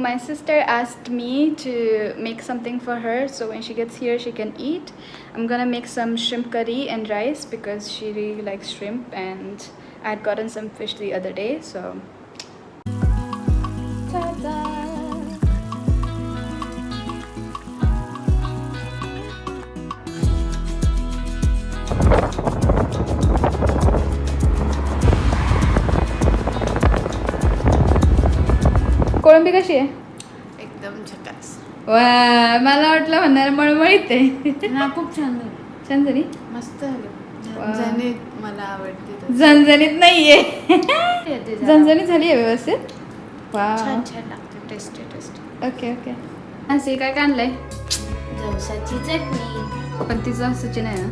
my sister asked me to make something for her, so when she gets here she can eat. I'm gonna make some shrimp curry and rice because she really likes shrimp, and I had gotten some fish the other day, so ta-da! कोळंबी कशी आहे? एकदम झकास. वा, मला वाटलं म्हणणार मळमळीत आहे. हा, खूप छान झाली. छान झाली, मस्त झाली. झणझणीत मला आवडते. झणझणीत नाहीये, झणझणीत झाली आहे व्यवस्थित. वा, छान छान लागते. Tasty tasty. Okay okay. असे काय काय आणलंय? जवसाची चटणी. पण तिचं सचिन आहे ना.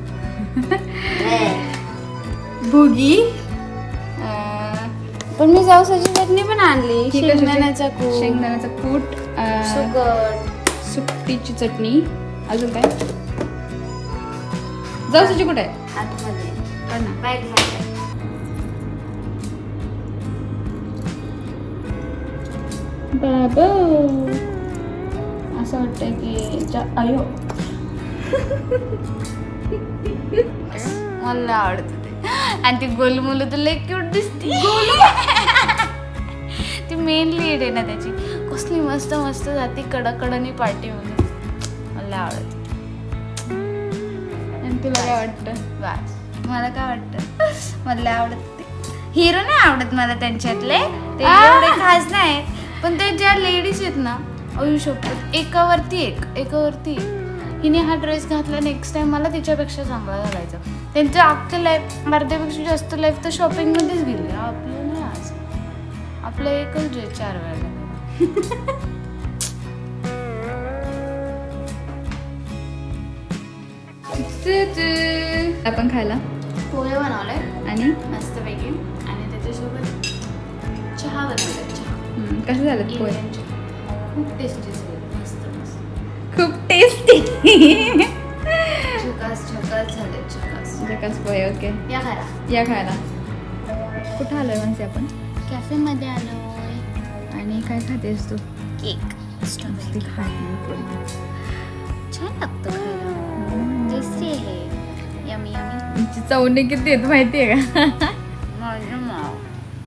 भुगी. पण मी जवसाची चटणी पण आणली. शेंगदाण्याचा कूट. शेंगदाण्याचा कूट. सुकट. सुकटीची चटणी. अजून काय? जवसाची कुठे आहे? आतमध्ये. काढ ना. बॅगमध्ये. बाबा, असं वाटतंय की आयो. मला आवडते ते. आणि ती गोलमुलं तर लय क्यूट दिसते. ती मेन लीड आहे ना त्याची. कसली मस्त मस्त जाती कडकडनी पार्टीमध्ये. मला आवडते. आणि तुला काय वाटतं? बस. मला काय वाटतं? मला आवडते. हिरो नाही आवडत मला त्यांच्यातले. ते एवढे खास नाही. पण ते ज्या लेडीज आहेत ना, अयू शकतात एकावरती एक. हिने हा ड्रेस घातला, नेक्स्ट टाइम मला तिच्यापेक्षा चांगला घालायचा. त्यांचं अख्खं लाईफ, अर्ध्यापेक्षा जास्त लाईफ तर शॉपिंगमध्येच गेली. आपलं नाही आज. आपलं एकच ड्रेस 4 वेळा घालायचा. आपण खायला पोहे बनवले आणि मस्तपैकी, आणि त्याच्यासोबत चहा बनवला. चहा कसं झालं पोहे? खूप टेस्टी झाले. मस्त मस्त. खूप टेस्टी. झकास झाले. झकास पोहे. ओके, या खायला. या खायला. कुठं आलोय म्हणजे आपण? कॅफेमध्ये आलोय. आणि काय खातेस तू? केक. स्ट्रॉबेरी छान लागतो खायला. टेस्टी आहे. यमी चवणे किती आहेत माहितीये का?